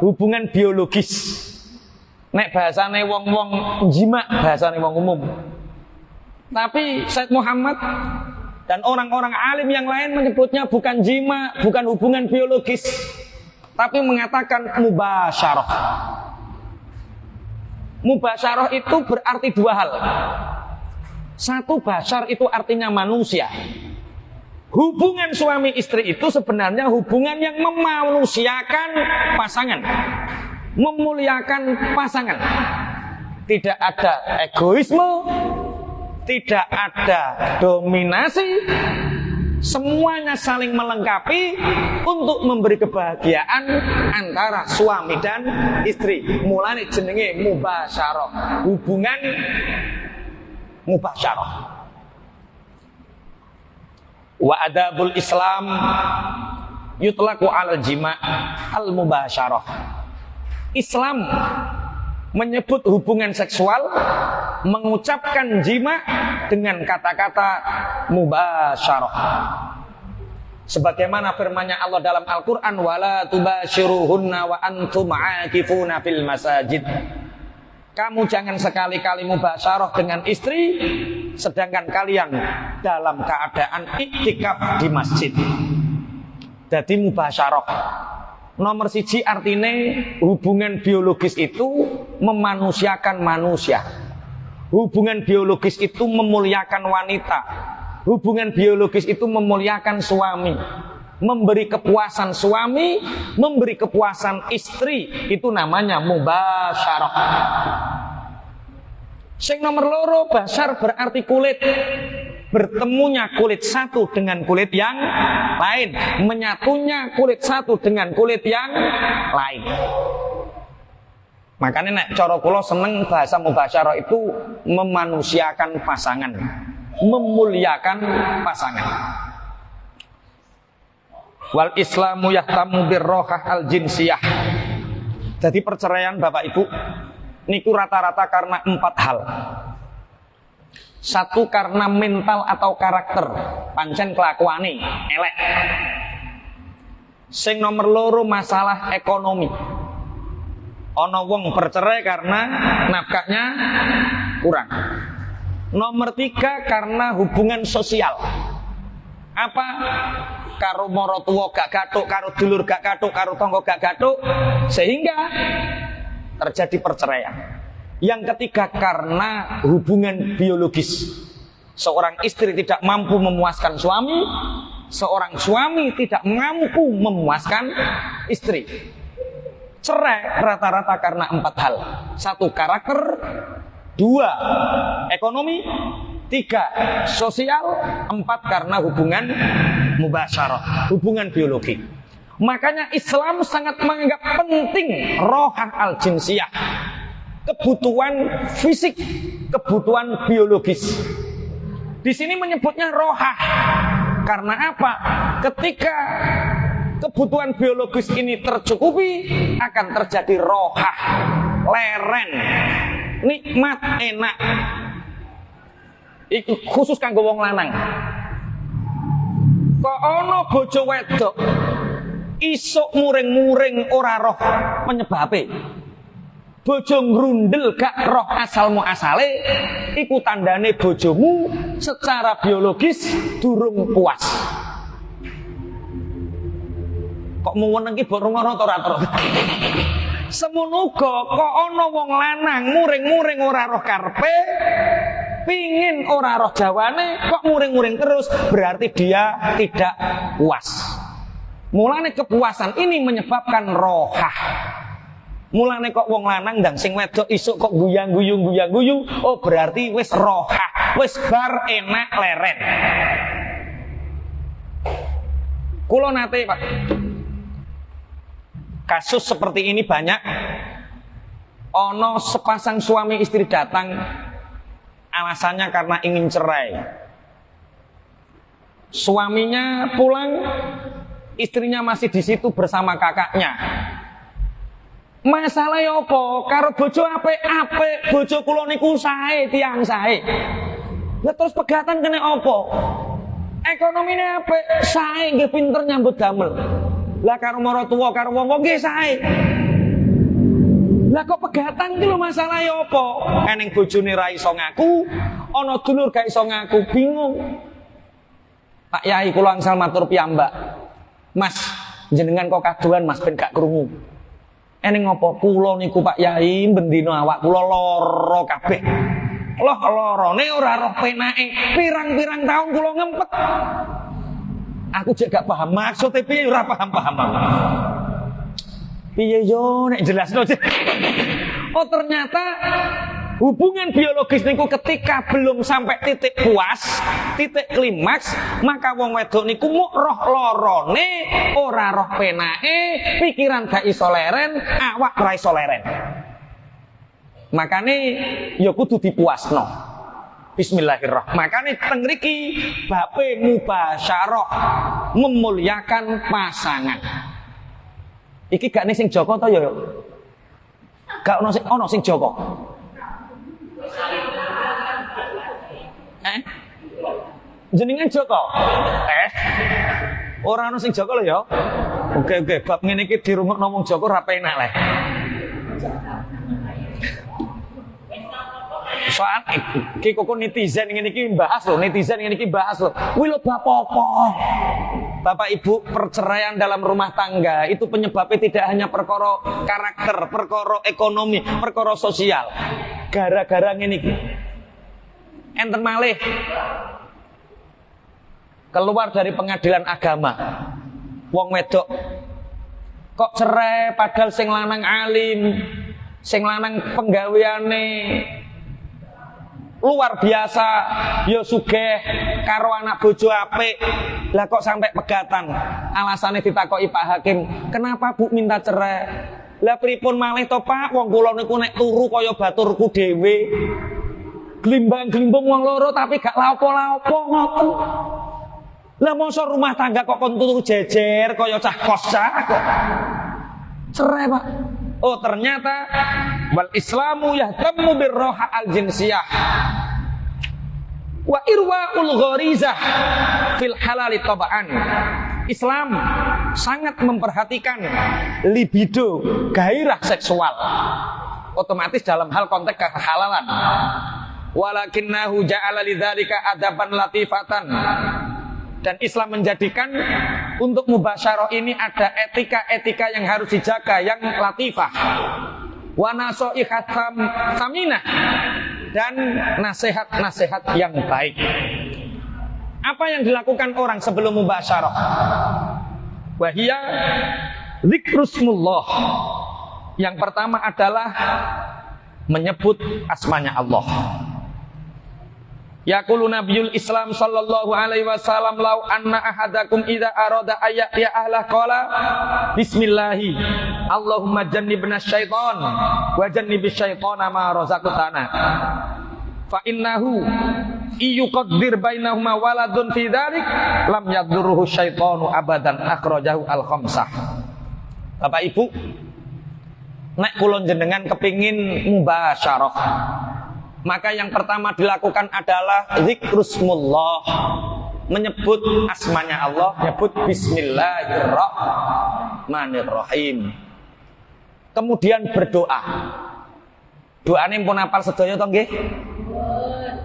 hubungan biologis. Nek bahasane wong-wong jima, bahasane wong umum. Tapi Said Muhammad dan orang-orang alim yang lain menyebutnya bukan jima, bukan hubungan biologis, tapi mengatakan mubasyarah. Mubasyarah itu berarti dua hal. Satu, basyar itu artinya manusia. Hubungan suami istri itu sebenarnya hubungan yang memanusiakan pasangan, memuliakan pasangan. Tidak ada egoisme, tidak ada dominasi, semuanya saling melengkapi untuk memberi kebahagiaan antara suami dan istri. Mulane jenenge mubasyarah, hubungan mubasyarah. Wa adabul Islam yutlaqu 'alal jima' al mubasyarah. Islam menyebut hubungan seksual, mengucapkan jima dengan kata-kata mubasyarah. Sebagaimana firman-Nya Allah dalam Al-Qur'an, wala tubasyiruhunna wa antum 'akifuna fil masajid. Kamu jangan sekali-kali mubasyarah dengan istri sedangkan kalian dalam keadaan iktikaf di masjid. Jadi mubasyarah nomor siji artinya hubungan biologis itu memanusiakan manusia. Hubungan biologis itu memuliakan wanita. Hubungan biologis itu memuliakan suami. Memberi kepuasan suami, memberi kepuasan istri, itu namanya mubasyarah. Sing nomor loro, basyar berarti kulit. Bertemunya kulit satu dengan kulit yang lain, menyatunya kulit satu dengan kulit yang lain. Makanya nek cara kula seneng bahasa mubasyarah itu memanusiakan pasangan, memuliakan pasangan. Wal Islamu yahtamu birrohah al jinsiyah. Jadi perceraian Bapak Ibu niku rata-rata karena 4 hal. Satu, karena mental atau karakter, pancen kelakuane elek. Sing nomor loro, masalah ekonomi. Ana wong bercerai karena nafkahnya kurang. Nomor 3, karena hubungan sosial. Apa? Karo maratuwa gak gathuk, karo dulur gak gathuk, karo tangga gak gathuk, sehingga terjadi perceraian. Yang ketiga, karena hubungan biologis. Seorang istri tidak mampu memuaskan suami, seorang suami tidak mampu memuaskan istri. Cerai rata-rata karena 4 hal. 1, karakter. 2, ekonomi. 3, sosial. 4, karena hubungan mubasyarah, hubungan biologi. Makanya Islam sangat menganggap penting rohah al-jinsiyah, kebutuhan fisik, kebutuhan biologis. Di sini menyebutnya rohah. Karena apa? Ketika kebutuhan biologis ini tercukupi, akan terjadi rohah, leren, nikmat, enak. Iku khusus kanggo wong lanang. Kok ana bojo wedok isuk muring-muring ora roh penyebabe. Bojo ngrundel gak roh asal muasale, iku tandane bojomu secara biologis durung puas. Kok muweneng iki mbok rungono ta ora terus. Semono uga kok ana wong lanang muring-muring ora roh karepe, pingin ora roh jawane, kok muring-muring terus, berarti dia tidak puas. Mulane kepuasan ini menyebabkan rohah. Mulane kok wong lanang ndang sing wedok isuk kok guyang-guyung, oh berarti wis rohah, wis bar enak leren. Kula nate Pak, kasus seperti ini banyak. Ono sepasang suami istri datang, alasannya karena ingin cerai. Suaminya pulang, istrinya masih di situ bersama kakaknya. Masalahnya apa? Karo bojo apik-apik, bojo kula niku sae, tiyang sae. Lah terus pegatan kene apa? Ekonomine apik, sae nggih pinter nyambut damel. Lah karo maratuwa karo wong nggih sae. Lah kok pegatan ki lho masalahe apa? Eneng bojone ra iso ngaku, ana dulur gak iso ngaku, bingung. Pak Yai kula angsal matur piyambak. Mas, jenengan kok kaduan Mas ben gak krungu. Eneng apa kula niku Pak Yai bendina awak kula lara kabeh. Loh lorone ora roh penake. Pirang-pirang tahun kula ngempet. Aku jek gak paham maksudnya piye ora paham-paham aku. Piye yo nek jelasno. Oh ternyata hubungan biologis niku ketika belum sampai titik puas, titik klimaks, maka wong wedok niku muk roh lorone, ora roh penake, pikiran gak iso leren, awak ora iso leren. Makane ya kudu dipuasno. Bismillahirrahmanirrahim. Makane teng mriki bape mubasyarah memuliakan pasangan. Iki gak ning sing Joko to ya? Gak ono sing Joko. Jenengan Joko? Ora ono sing Joko lho ya. Oke, bab ngene iki dirungokno wong Joko ra penak le. Soal iki kok netizen ngene iki bahas lho, Kuwi lho bapak-bapak. Bapak Ibu, perceraian dalam rumah tangga itu penyebabnya tidak hanya perkara karakter, perkara ekonomi, perkara sosial. Gara-gara ngene iki. Enten malih keluar dari pengadilan agama. Wong wedok kok cerai padahal sing lanang alim, sing lanang penggaweane luar biasa, yo sugih karo anak bojo apik. Lah kok sampai pegatan. Alasannya ditakoki Pak Hakim, "Kenapa Bu minta cerai?" Lah pripun malih to Pak, wong kula niku nek turu kaya baturku dhewe. Glimbang-glimbung wong loro tapi gak lapo-lapo ngoten. Lah mosok rumah tangga kok kon turu jejer kaya cah kos kok. Cerai Pak. Oh ternyata wal Islamu yahtammu birroha al jinsiyah wa irwaul gharizah fil halali tabaan. Islam sangat memperhatikan libido, gairah seksual. Otomatis dalam hal konteks kehalalan. Walakinnahu ja'ala lidzalika adaban latifatan. Dan Islam menjadikan untuk mubasyarah ini ada etika-etika yang harus dijaga, yang latifah. Wa nasaihat saminah, dan nasihat-nasihat yang baik. Apa yang dilakukan orang sebelum mubasyarah? Wahia zikrusmullah. Yang pertama adalah menyebut asmanya Allah. Yaqulu Nabiyul Islam sallallahu alaihi wasallam, "Lau anna ahadakum idza arada ayya ahla qala bismillahi Allahumma jannibna syaitan wa jannibis syaitana ma razaqtana fa innahu iyuqaddir bainahuma waladun fi dzalik lam yadurruhu syaitanu abadan." Akhrajahu al-khamsah. Bapak Ibu, nek kula jenengan kepingin mubasyarah, maka yang pertama dilakukan adalah zikrusmullah, menyebut asmanya Allah, menyebut bismillahirrahmanirrahim. Kemudian berdoa. Doane pun apal sedaya to nggih?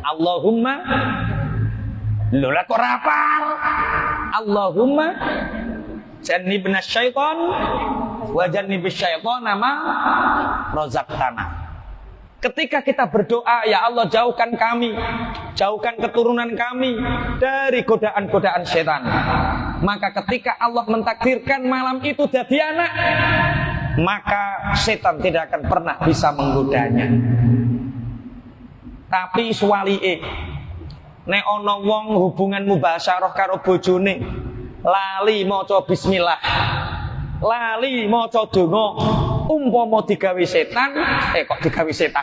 Allahumma lho lah kok rapal. Allahumma jannibna syaitan wa jannibis syaitana ma razaqtana. Ketika kita berdoa, ya Allah jauhkan kami, jauhkan keturunan kami dari godaan-godaan setan. Maka ketika Allah mentakdirkan malam itu jadi anak, maka setan tidak akan pernah bisa menggodanya. Tapi suwalike, nek ana wong hubungan mubasyarah karo bojone, lali maca bismillah, lali maca donga, umpama digawe setan, kok digawe setan.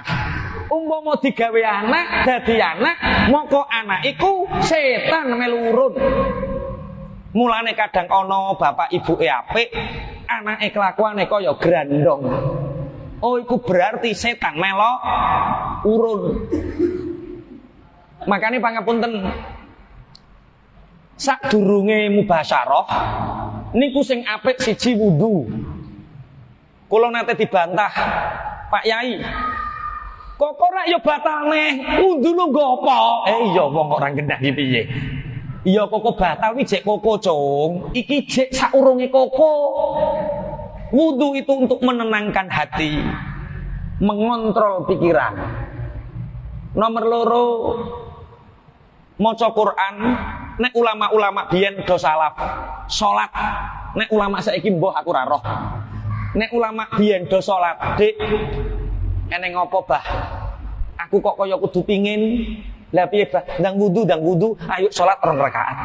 Umpama digawe anak, dadi anak, moko anak iku setan melurun. Mulane kadang ana bapak ibuke apik, anake kelakuane kaya grandong. Oh iku berarti setan melok urun. Makane pangapunten, sadurunge mubasyarah niku sing apik siji wudu. Kula nate dibantah Pak Yai. Kok ora ya batal neh. Wudu lu nggo apa? Iya wong kok ora gendah iki piye? Iya koko batal iki jek koko, Cung. Iki jek saurunge koko. Wudu itu untuk menenangkan hati, mengontrol pikiran. Nomor loro, maca Quran. Nek ulama-ulama biyen do salaf, salat. Nek ulama saiki mbah aku ora roh. Nek ulama biyen do salat, Dik. Eneng apa, Bah? Aku kok kaya kudu pingin. Lah piye, Bah? Ndang wudu, ayo salat 2 rakaat.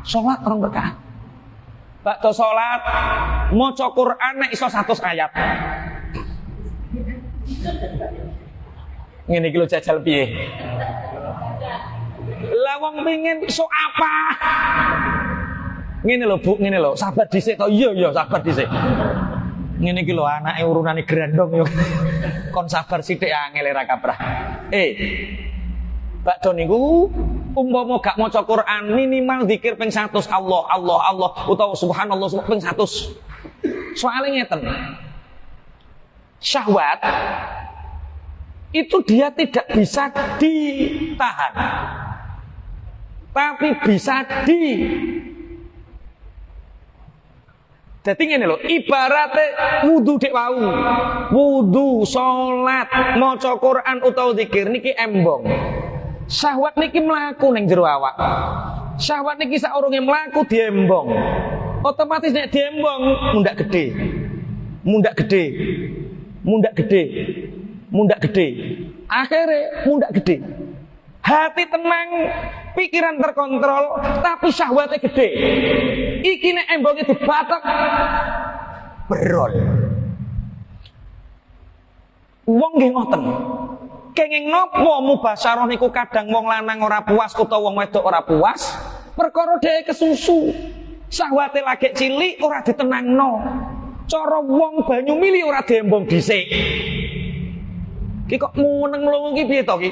Salat 2 rakaat. Bakda salat maca Quran nek iso 100 ayat. Ngene iki lho jajal piye? Lah wong pengin sok apa? Ngene lho Bu, ngene lho, sabar dhisik to. Iya, sabar dhisik. Ngene iki lho anake urunane grandong yo. Kon sabar sithik angel ra kaprah. Bakda niku umpama gak maca Quran minimal zikir ping 100 Allah utawa subhanallah ping 100. Soale ngeten. Syahwat itu dia tidak bisa ditahan. Tapi bisa Dadi ngene lho, ibarate wudu dek wau. Wudu, salat, maca Quran utawa zikir niki embong. Syahwat niki mlaku ning jero awak. Syahwat niki saurunge mlaku diembong. Otomatis nek diembong mundak gede. Akhire mundak gede. Hati tenang, pikiran terkontrol, tapi syahwatnya gede. Iki nek embonge dibatek berol. Wong nggih ngoten. Kenging napa mubasyarah niku kadang wong lanang ora puas utawa wong wedok ora puas, perkara dhewe kesusu. Syahwate lagi cilik ora ditenangno. Cara wong banyu mili ora diembong dhisik. Ki kok muneng lho iki piye to ki?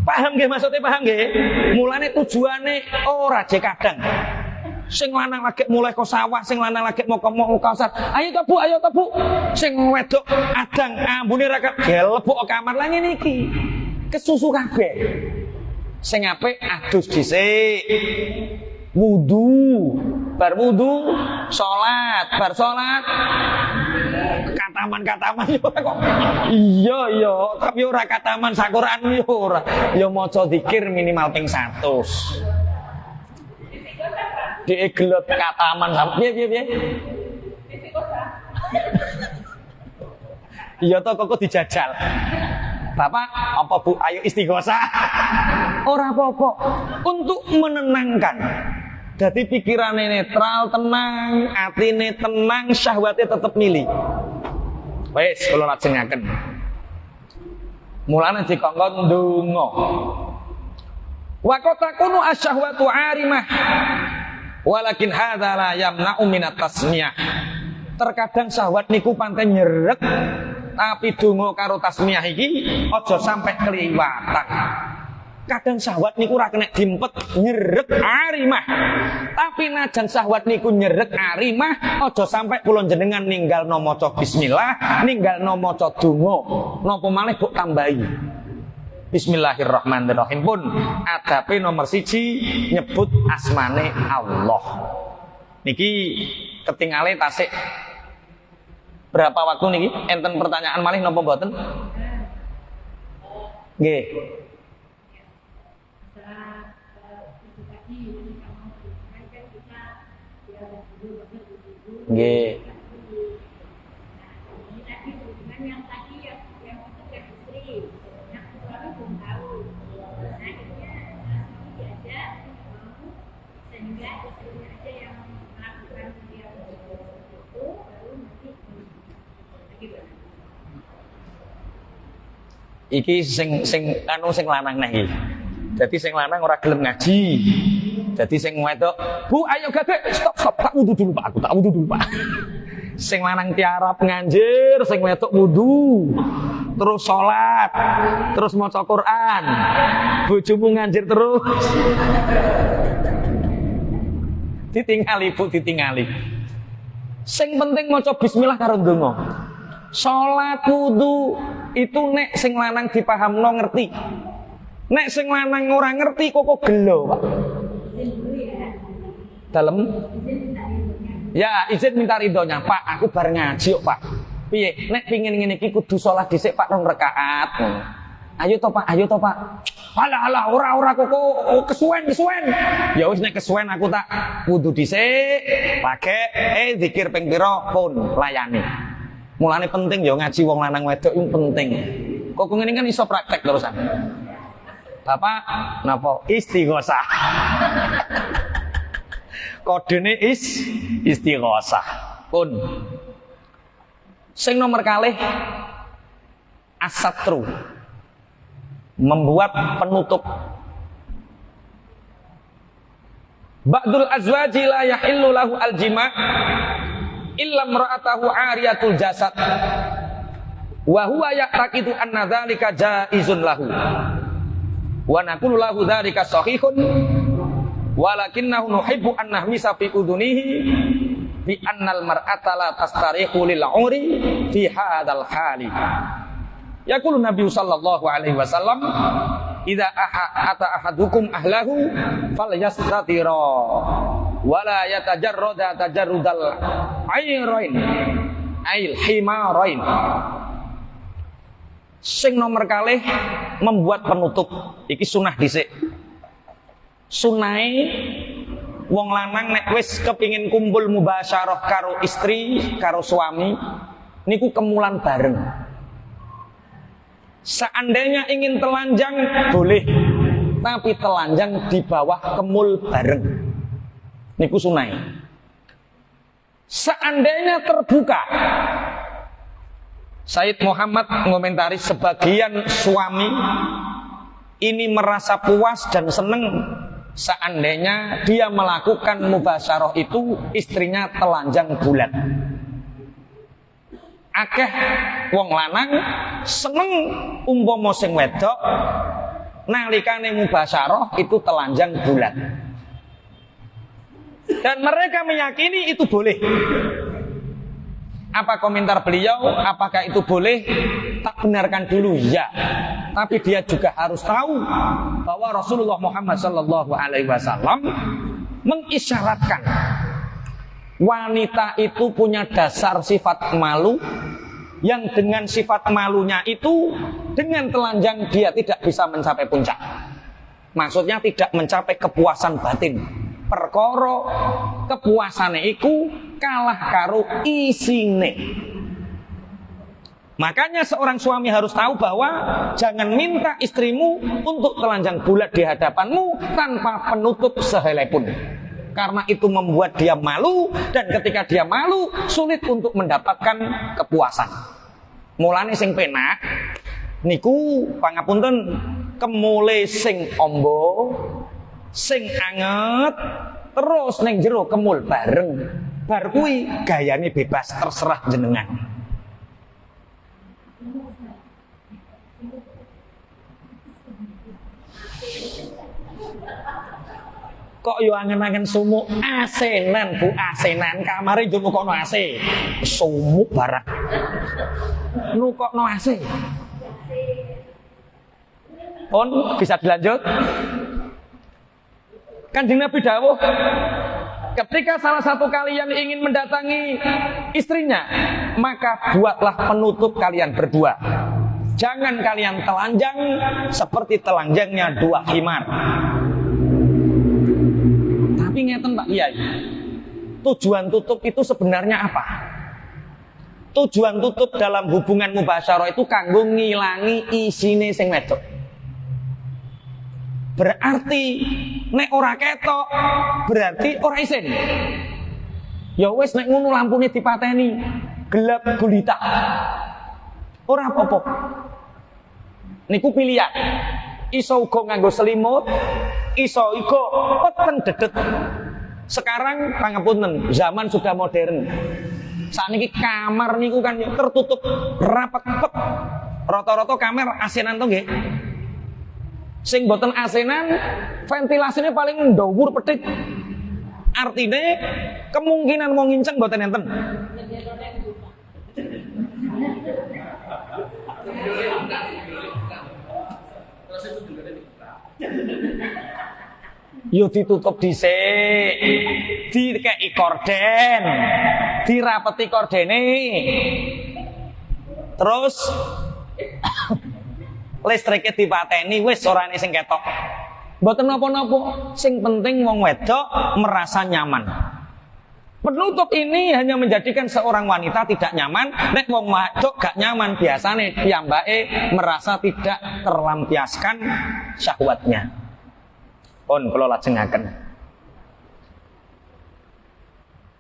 Paham nggih maksudnya, paham nggih? Mulane tujuane ora jek kadang. Sing lanang lagi mulai ke sawah, sing lanang lagi mau ke kasar. Ayo to Bu. Sing wedok adang ambune ra gelebok kamar lah ngene iki. Kesusu kabeh. Sing apik adus dhisik. Wudu, bar wudu, salat, bar salat. Kataman yo kok. Iya, tapi ora kataman sak-Quran yo ora. Yo maca zikir minimal ping 100. Dhek gelot kataman sampe piye. Iya to kok dijajal. Bapak, apa Bu? Ayo istighosah. Ora apa-apa. Untuk menenangkan. Jadi pikirannya netral, tenang, atine tenang, syahwatnya tetap milih. Wes, kula lajengaken. Mulane dikongkon ndonga. Wa qatakunu asyahwatu 'arimah. Walakin hadza la yamna'u minat tasmiyah. Terkadang syahwat niku panten nyerek, tapi donga karo tasmiyah iki aja sampai keliwatan. Kadang syahwat niku ora kena dimpet nyerek arimah. Tapi najan syahwat niku nyerek arimah, aja sampai kula jenengan ninggalno maca bismillah, ninggalno maca donga. Napa malih mbok tambahi. Bismillahirrahmanirrahim pun adabe nomor 1 nyebut asmane Allah. Niki ketingale tasik berapa waktu niki? Enten pertanyaan malih napa mboten? Nggih. Nggih. Iki sing lanang neh iki. Dadi sing lanang ora gelem ngaji. Dadi sing wedok, "Bu, ayo gagek, stop, tak wudu dulu Pak, aku tak wudu dulu Pak." Sing lanang tiarap nganjir, sing wedok wudu. Terus salat, terus maca Quran. Bojomu nganjir terus. Ditingali Bu, ditingali. Sing penting maca bismillah karo ndonga. Salat wudu itu nek sing lanang dipahamno ngerti. Nek sing lanang ora ngerti kok gelo, Pak. Dalem? Ya, izin minta ridhonya, Pak. Aku bar ngaji kok, Pak. Piye? Nek pingin ngene iki kudu salat dhisik, Pak, 2 rakaat. Ayo to, Pak. Ayo to, Pak. Alah, ora kok kesuwen. Ya wis nek kesuwen aku tak wudu dhisik, pake zikir ping pira pun layani. Mulane penting ya ngaji wong lanang wedok itu penting. Kok ngene kan iso praktek terusan. Bapak napa istighosah. Kodene istighosah. Pun. Sing nomor kalih as-satru. Membuat penutup. Ba'dul azwaji la yahillu lahu al-jima' illa imra'atahu 'ariyatul jasad. Wa huwa ya'taqidu anna dzalika jaizun lahu. Wa naqulu lahu dzalika sahihun walakinnahu nuhibbu an nahmisa fi udunihi bi annal mar'ata la tastarihu lil 'uri fi hadzal hali. Yaqulu Nabi sallallahu alaihi wasallam, "Idza ata ahadukum ahlahu falyastatira wa la yatajarrada tajarrudal ayrain ail himarain." Sing nomor kalih membuat penutup. Iki sunah dhisik. Sunahe wong lanang nek wis kepingin kumpul mubasyarah karo istri, karo suami, niku kemulan bareng. Seandainya ingin telanjang boleh, tapi telanjang di bawah kemul bareng. Niku sunai. Seandainya terbuka, Sayyid Muhammad mengomentari sebagian suami ini merasa puas dan seneng seandainya dia melakukan mubasyarah itu istrinya telanjang bulat. Akeh wong lanang seneng umpama sing wedok nalikane mubasyarah itu telanjang bulat. Dan mereka meyakini itu boleh. Apa komentar beliau? Apakah itu boleh? Tak benarkan dulu, ya. Tapi dia juga harus tahu bahwa Rasulullah Muhammad SAW mengisyaratkan wanita itu punya dasar sifat malu, yang dengan sifat malunya itu dengan telanjang dia tidak bisa mencapai puncak. Maksudnya tidak mencapai kepuasan batin. Perkara kepuasane iku kalah karo isine. Makanya seorang suami harus tahu bahwa jangan minta istrimu untuk telanjang bulat di hadapanmu tanpa penutup sehelai pun. Karena itu membuat dia malu, dan ketika dia malu sulit untuk mendapatkan kepuasan. Mulane sing penak niku pangapunten kemule sing ombo, sing anget, terus ning jero kemul bareng. Bar kuwi gayane bebas, terserah jenengan. Kok yo angen-angen sumuk asenan, Bu, asenan. Kamare yo nukokno AC. Sumuk barang. Nukokno AC. Pun bisa dilanjut. Kanjeng Nabi dawuh, ketika salah satu kalian ingin mendatangi istrinya, maka buatlah penutup kalian berdua. Jangan kalian telanjang seperti telanjangnya dua himar. Tapi ngeten Pak Kiai, tujuan tutup itu sebenarnya apa? Tujuan tutup dalam hubungan mubasyarah itu kanggo ngilangi isine sing wedok. Berarti nek ora ketok, berarti ora isin. Ya wis nek ngono lampune dipateni, gelap gulita. Ora apa-apa. Niku pilihan. Iso uga nganggo selimut, iso uga peten dedet. Sekarang pangapunten, zaman sudah modern. Sakniki kamar niku kan tertutup rapat pet. Rata-rata kamar asenan to nggih. Sing boten asenan ventilasine paling ndhuwur pedhit. Artine kemungkinan mau nginceng boten enten. Yo ditutup dhisik, dikeki korden, dirapeti kordene. Terus listrike dipateni wis orane sing ketok. Mboten napa-napa, sing penting wong wedok merasa nyaman. Penutup ini hanya menjadikan seorang wanita tidak nyaman, nek wong wedok gak nyaman biasane piyambake merasa tidak terlampiaskan syahwatnya. Pun kula lajengaken.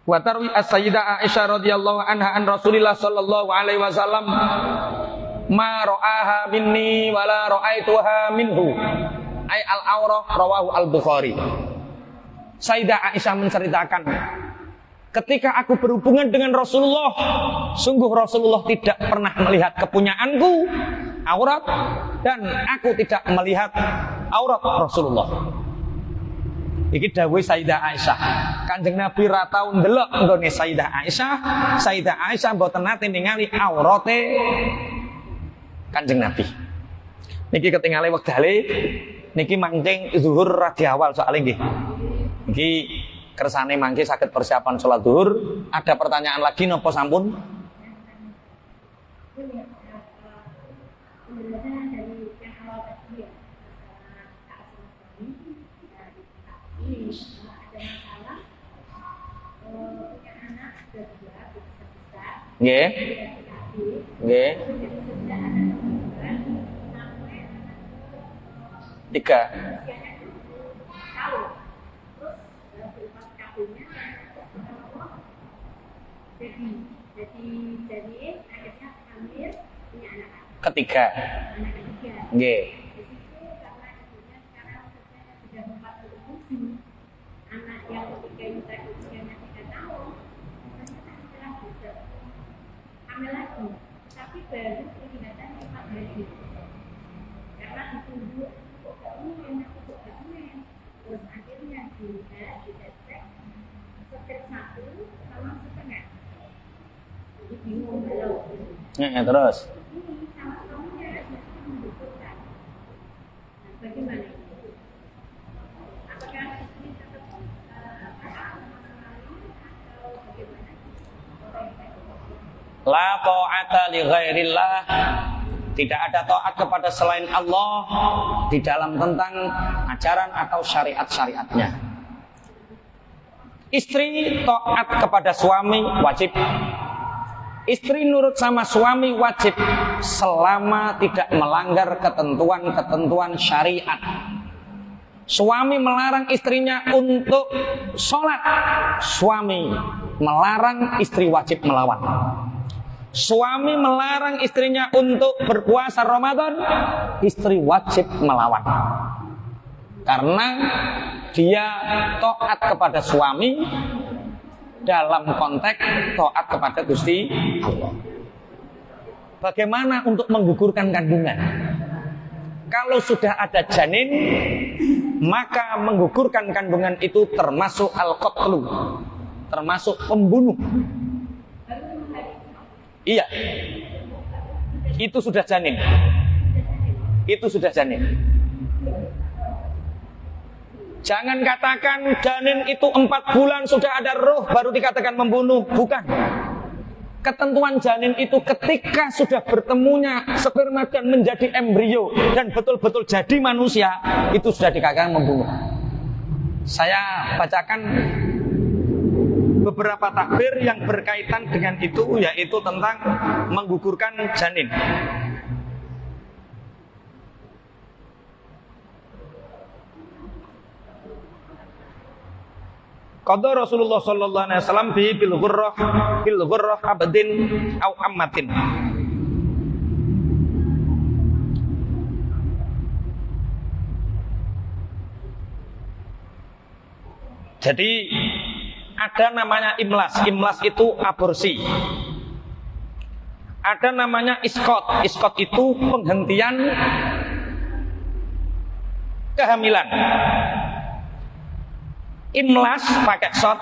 Wa tarwi as-sayyidah Aisyah radhiyallahu anha an Rasulillah sallallahu alaihi wasallam ma ra'aha minni wa la ra'aituha minhu. Ai al-awrah rawahu al-Bukhari. Sayyidah Aisyah menceritakan, ketika aku berhubungan dengan Rasulullah, sungguh Rasulullah tidak pernah melihat kepunyaanku aurat dan aku tidak melihat aurat Rasulullah. Iki dawuh Sayyidah Aisyah. Kanjeng Nabi ra tau ndelok nggone Sayyidah Aisyah. Sayyidah Aisyah mboten nate ningali aurate Kanjeng Nabi. Niki ketingale wektale niki mancing zuhur radi awal soalnya nggih. Niki kersane mangke saged persiapan salat zuhur. Ada pertanyaan lagi napa sampun? Nggih. Nggih. 3. Ketiga. Nggih. Tapi baru peringatan 4 hari karena ditunggu kok kemudian aku kok kemudian terus akhirnya dicek setir 1 sama setengah jadi bingung kalau Terus ini sama suaminya masih membutuhkan. Nah, bagaimana apakah ini tetap sama sekali atau bagaimana? la ta'ata li ghairillah, tidak ada taat kepada selain Allah di dalam tentang ajaran atau syariat-syariatnya. Istri taat kepada suami wajib. Istri nurut sama suami wajib selama tidak melanggar ketentuan-ketentuan syariat. Suami melarang istrinya untuk sholat, suami melarang istri wajib melawan. Suami melarang istrinya untuk berpuasa Ramadan, istri wajib melawan. Karena dia taat kepada suami dalam konteks taat kepada Gusti Allah. Bagaimana untuk menggugurkan kandungan? Kalau sudah ada janin, maka menggugurkan kandungan itu termasuk al-qatlu, termasuk pembunuh. Iya, itu sudah janin. Itu sudah janin. Jangan katakan janin itu 4 bulan sudah ada roh baru dikatakan membunuh. Bukan. Ketentuan janin itu ketika sudah bertemunya sperma dan menjadi embrio dan betul-betul jadi manusia, itu sudah dikatakan membunuh. Saya bacakan beberapa takbir yang berkaitan dengan itu, yaitu tentang menggugurkan janin. Qadha Rasulullah sallallahu alaihi wasallam bi bil ghurrah abdin au ammatin. Jadi ada namanya imlas. Imlas itu aborsi. Ada namanya iskot. Iskot itu penghentian kehamilan. Imlas pakai shot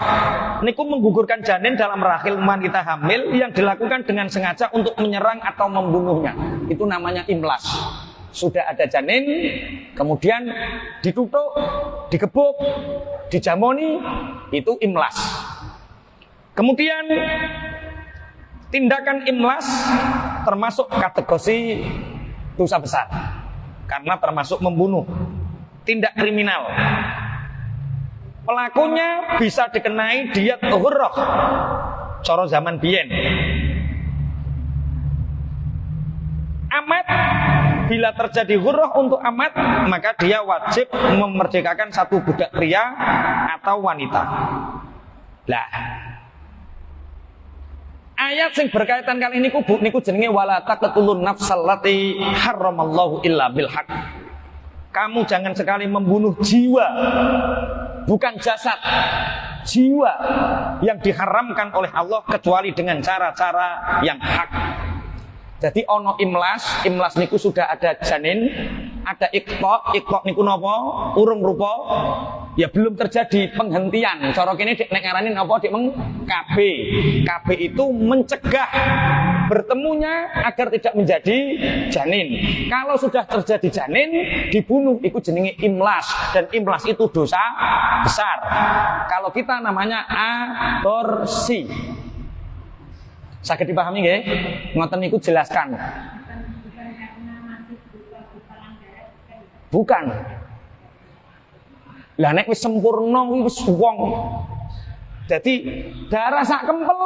niku menggugurkan janin dalam rahim wanita hamil yang dilakukan dengan sengaja untuk menyerang atau membunuhnya. Itu namanya imlas. Sudah ada janin, kemudian ditutup, digebuk, dijamoni, itu imlas. Kemudian tindakan imlas termasuk kategori dosa besar karena termasuk membunuh, tindak kriminal. Pelakunya bisa dikenai diyat ghurrah cara zaman biyen. Amat, bila terjadi ghurrah untuk amat, maka dia wajib memerdekakan satu budak pria atau wanita. Lah, ayat yang berkaitan kali ini niku jenenge wala taqtulun nafsal lati haramallahu illa bil haq. Kamu jangan sekali membunuh jiwa, bukan jasad, jiwa yang diharamkan oleh Allah kecuali dengan cara-cara yang hak. Jadi ono imlas niku sudah ada janin, ada iqta niku napa? Urung rupa. Ya belum terjadi penghentian. Cara kene nek ngarani napa dik meng KB. KB itu mencegah bertemunya agar tidak menjadi janin. Kalau sudah terjadi janin dibunuh itu jenenge imlas dan imlas itu dosa besar. Kalau kita namanya aborsi. Saged dipahami nggih? Ngoten niku jelaskan. Bukan. Lah nek wis sempurna wis wong. Jadi darah sak kempel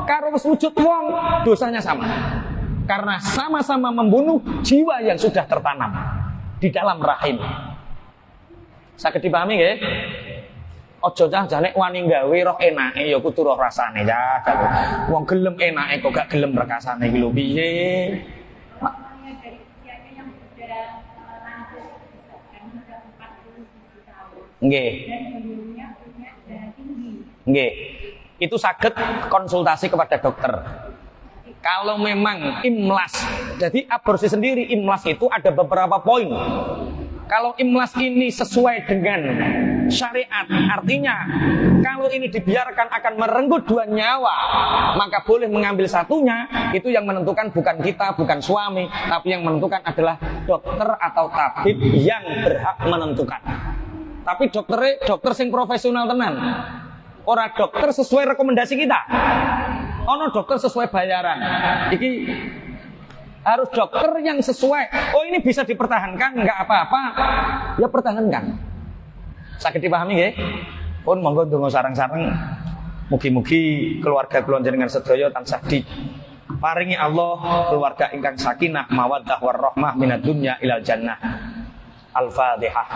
karo wis wujud wong dosanya sama. Karena sama-sama membunuh jiwa yang sudah tertanam di dalam rahim. Saged dipahami nggih? Aja cah nek wani gawe roh enake ya kudu roh rasane ya. Wong gelem enake kok gak gelem rekasane iki lho piye? Dari usianya yang sudah lanjut kan sudah 47 tahun. Nggih. Dan beliaunya punya darah tinggi. Nggih. Itu saged konsultasi kepada dokter. Kalau memang imlas, jadi aborsi sendiri imlas itu ada beberapa poin. Kalau imlas ini sesuai dengan syariat, artinya kalau ini dibiarkan akan merenggut dua nyawa, maka boleh mengambil satunya. Itu yang menentukan bukan kita, bukan suami, tapi yang menentukan adalah dokter atau tabib yang berhak menentukan. Tapi dokter sing profesional tenan. Ora dokter sesuai rekomendasi kita. Ono dokter sesuai bayaran. Iki harus dokter yang sesuai. Oh ini bisa dipertahankan, nggak apa-apa. Ya pertahankan. Saged dipahami nggih? Pun monggo ndonga sareng-sareng. Mugi-mugi keluarga kula njenengan sedaya tansah diparingi Allah keluarga ingkang sakinah mawaddah warahmah minad dunya ilal jannah. Al-Fatihah.